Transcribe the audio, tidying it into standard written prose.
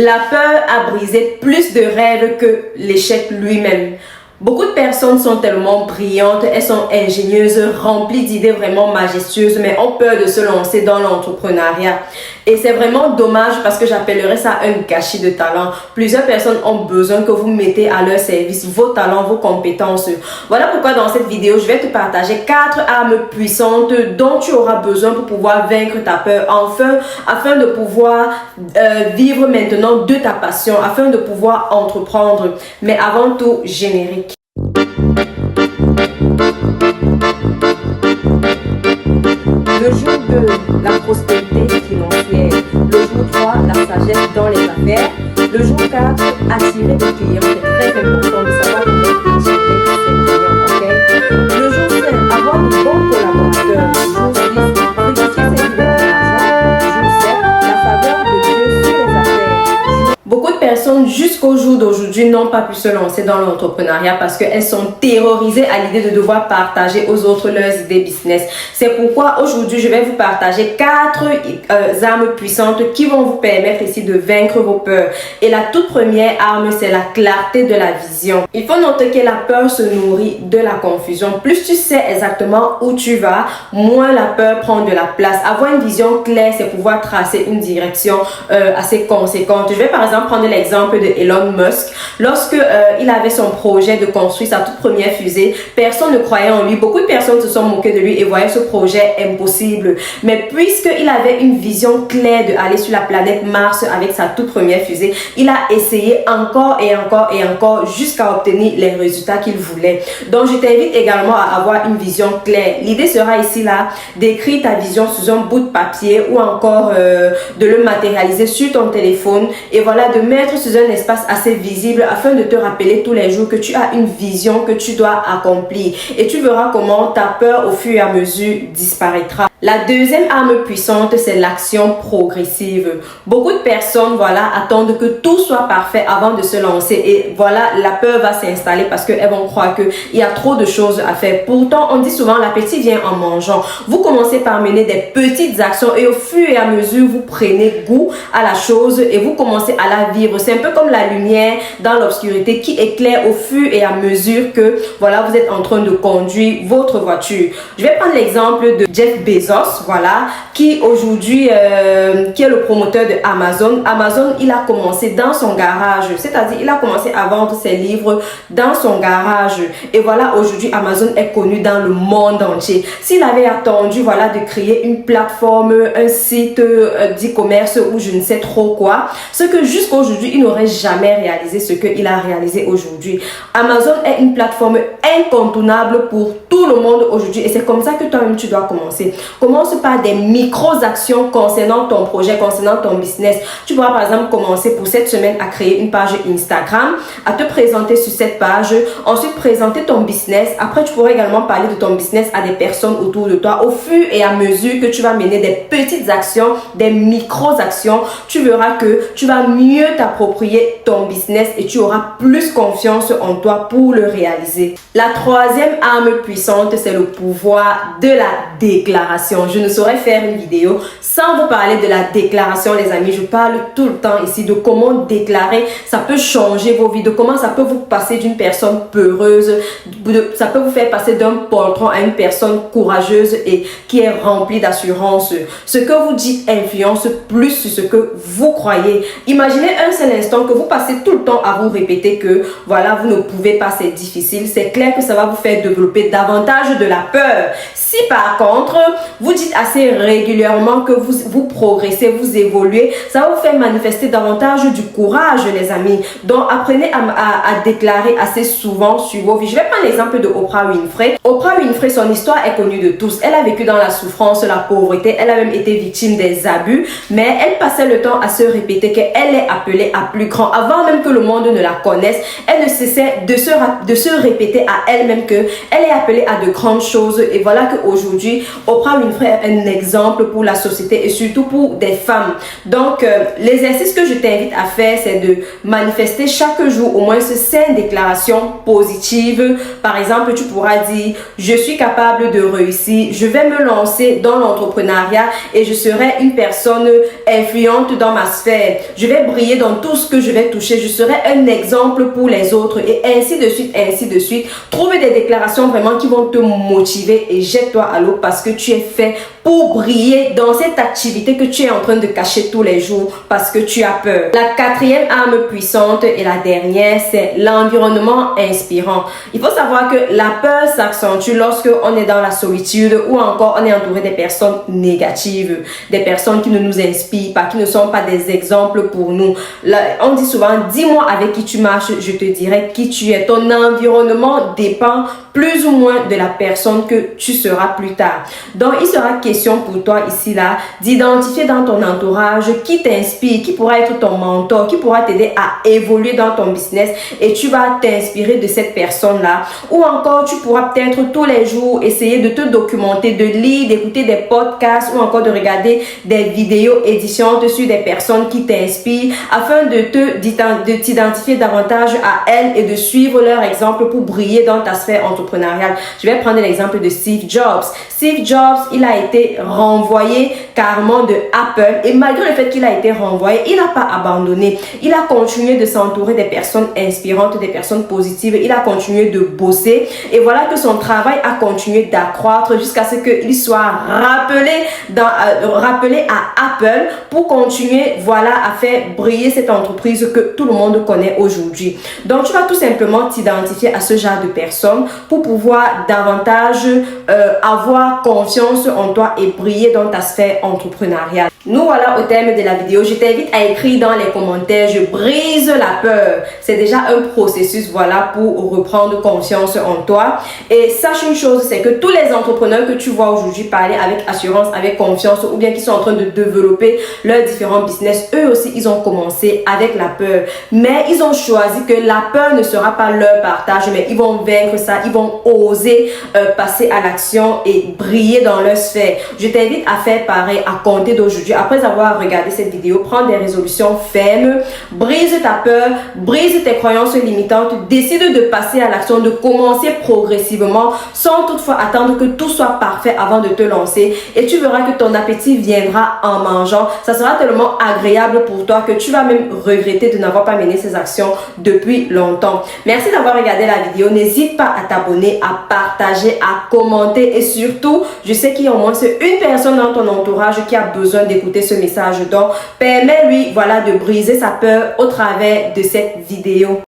La peur a brisé plus de rêves que l'échec lui-même. Beaucoup de personnes sont tellement brillantes, elles sont ingénieuses, remplies d'idées vraiment majestueuses, mais ont peur de se lancer dans l'entrepreneuriat. Et c'est vraiment dommage parce que j'appellerais ça un gâchis de talent. Plusieurs personnes ont besoin que vous mettez à leur service vos talents, vos compétences. Voilà pourquoi dans cette vidéo, je vais te partager 4 armes puissantes dont tu auras besoin pour pouvoir vaincre ta peur, afin de pouvoir vivre maintenant de ta passion, afin de pouvoir entreprendre. Mais avant tout, générique. Le jour 2, la prospérité financière. Le jour 3, la sagesse dans les affaires. Le jour 4, attirer des clients. C'est très important de savoir comment attirer ces clients. Okay? Le jour 5, avoir de bons collaborateurs. Le jour 6, rectifier ses niveaux d'argent. Le jour 7, la faveur de Dieu sur les affaires. Beaucoup de personnes jusqu'au jour d'aujourd'hui n'ont pas pu se lancer dans l'entrepreneuriat parce qu'elles sont terrorisées à l'idée de devoir partager aux autres leurs idées business. C'est pourquoi aujourd'hui je vais vous partager 4 armes puissantes qui vont vous permettre ici de vaincre vos peurs. Et la toute première arme, c'est la clarté de la vision. Il faut noter que la peur se nourrit de la confusion. Plus tu sais exactement où tu vas, moins la peur prend de la place. Avoir une vision claire, c'est pouvoir tracer une direction assez conséquente. Je vais par exemple prendre l'exemple de Elon Musk. Lorsque il avait son projet de construire sa toute première fusée, personne ne croyait en lui. Beaucoup de personnes se sont moquées de lui et voyaient ce projet impossible. Mais puisqu'il avait une vision claire d'aller sur la planète Mars avec sa toute première fusée, il a essayé encore et encore et encore jusqu'à obtenir les résultats qu'il voulait. Donc je t'invite également à avoir une vision claire. L'idée sera ici là d'écrire ta vision sur un bout de papier ou encore de le matérialiser sur ton téléphone et voilà, de mettre sur un espace assez visible afin de te rappeler tous les jours que tu as une vision que tu dois accomplir et tu verras comment ta peur au fur et à mesure disparaîtra. La deuxième arme puissante, c'est l'action progressive. Beaucoup de personnes, voilà, attendent que tout soit parfait avant de se lancer et voilà, la peur va s'installer parce qu'elles vont croire qu'il y a trop de choses à faire. Pourtant, on dit souvent l'appétit vient en mangeant. Vous commencez par mener des petites actions et au fur et à mesure, vous prenez goût à la chose et vous commencez à la vivre. C'est un peu comme la lumière dans l'obscurité qui éclaire au fur et à mesure que, voilà, vous êtes en train de conduire votre voiture. Je vais prendre l'exemple de Jeff Bezos. Voilà, qui aujourd'hui qui est le promoteur de Amazon. Amazon, il a commencé dans son garage, c'est-à-dire il a commencé à vendre ses livres dans son garage et voilà, aujourd'hui Amazon est connu dans le monde entier. S'il avait attendu, voilà, de créer une plateforme, un site d'e-commerce ou je ne sais trop quoi, ce que jusqu'à aujourd'hui il n'aurait jamais réalisé ce qu'il a réalisé aujourd'hui. Amazon est une plateforme incontournable pour tout le monde aujourd'hui et c'est comme ça que toi-même tu dois commencer. Commence par des micro-actions concernant ton projet, concernant ton business. Tu pourras par exemple commencer pour cette semaine à créer une page Instagram, à te présenter sur cette page, ensuite présenter ton business. Après, tu pourras également parler de ton business à des personnes autour de toi. Au fur et à mesure que tu vas mener des petites actions, des micro-actions, tu verras que tu vas mieux t'approprier ton business et tu auras plus confiance en toi pour le réaliser. La troisième arme puissante, c'est le pouvoir de la déclaration. Je ne saurais faire une vidéo sans vous parler de la déclaration, les amis. Je parle tout le temps ici de comment déclarer. Ça peut changer vos vies, de comment ça peut vous passer d'une personne peureuse, ça peut vous faire passer d'un poltron à une personne courageuse et qui est remplie d'assurance. Ce que vous dites influence plus sur ce que vous croyez. Imaginez un seul instant que vous passez tout le temps à vous répéter que voilà, vous ne pouvez pas, c'est difficile. C'est clair que ça va vous faire développer davantage de la peur. Si par contre, vous dites assez régulièrement que vous progressez, vous évoluez, ça va vous faire manifester davantage du courage, les amis. Donc, apprenez à déclarer assez souvent sur vos vies. Je vais prendre l'exemple de Oprah Winfrey. Oprah Winfrey, son histoire est connue de tous. Elle a vécu dans la souffrance, la pauvreté. Elle a même été victime des abus. Mais elle passait le temps à se répéter qu'elle est appelée à plus grand. Avant même que le monde ne la connaisse, elle ne cessait de se répéter à elle-même qu'elle est appelée à de grandes choses. Et voilà qu'aujourd'hui, Oprah Winfrey livrer un exemple pour la société et surtout pour des femmes. Donc, l'exercice que je t'invite à faire, c'est de manifester chaque jour au moins 5 déclarations positives. Par exemple, tu pourras dire, je suis capable de réussir, je vais me lancer dans l'entrepreneuriat et je serai une personne influente dans ma sphère. Je vais briller dans tout ce que je vais toucher, je serai un exemple pour les autres et ainsi de suite, ainsi de suite. Trouve des déclarations vraiment qui vont te motiver et jette-toi à l'eau parce que tu es fait pour briller dans cette activité que tu es en train de cacher tous les jours parce que tu as peur. La 4e arme puissante et la dernière, c'est l'environnement inspirant. Il faut savoir que la peur s'accentue lorsque on est dans la solitude ou encore on est entouré des personnes négatives, des personnes qui ne nous inspirent pas, qui ne sont pas des exemples pour nous. Là, on dit souvent, dis-moi avec qui tu marches, je te dirai qui tu es. Ton environnement dépend plus ou moins de la personne que tu seras plus tard. Donc, il sera question pour toi ici là d'identifier dans ton entourage qui t'inspire, qui pourra être ton mentor, qui pourra t'aider à évoluer dans ton business et tu vas t'inspirer de cette personne là. Ou encore, tu pourras peut-être tous les jours essayer de te documenter, de lire, d'écouter des podcasts ou encore de regarder des vidéos éditions sur des personnes qui t'inspirent afin de t'identifier davantage à elles et de suivre leur exemple pour briller dans ta sphère entrepreneuriale. Je vais prendre l'exemple de Steve Jobs. Steve Jobs, il a été renvoyé carrément de Apple et malgré le fait qu'il a été renvoyé, il n'a pas abandonné. Il a continué de s'entourer des personnes inspirantes, des personnes positives. Il a continué de bosser et voilà que son travail a continué d'accroître jusqu'à ce qu'il soit rappelé à Apple pour continuer à faire briller cette entreprise que tout le monde connaît aujourd'hui. Donc, tu vas tout simplement t'identifier à ce genre de personnes pour pouvoir davantage avoir confiance en toi et briller dans ta sphère entrepreneuriale. Nous voilà au terme de la vidéo. Je t'invite à écrire dans les commentaires, je brise la peur. C'est déjà un processus pour reprendre confiance en toi. Et sache une chose, c'est que tous les entrepreneurs que tu vois aujourd'hui parler avec assurance, avec confiance ou bien qui sont en train de développer leurs différents business, eux aussi ils ont commencé avec la peur. Mais ils ont choisi que la peur ne sera pas leur partage, mais ils vont vaincre ça, ils vont oser passer à l'action et briller dans leur sphère. Je t'invite à faire pareil à compter d'aujourd'hui. Après avoir regardé cette vidéo, prends des résolutions fermes, brise ta peur, brise tes croyances limitantes, décide de passer à l'action, de commencer progressivement sans toutefois attendre que tout soit parfait avant de te lancer et tu verras que ton appétit viendra en mangeant. Ça sera tellement agréable pour toi que tu vas même regretter de n'avoir pas mené ces actions depuis longtemps. Merci d'avoir regardé la vidéo. N'hésite pas à t'abonner, à partager, à commenter et surtout, je sais qu'il y a au moins une personne dans ton entourage qui a besoin d'écouter ce message. Donc, permets-lui de briser sa peur au travers de cette vidéo.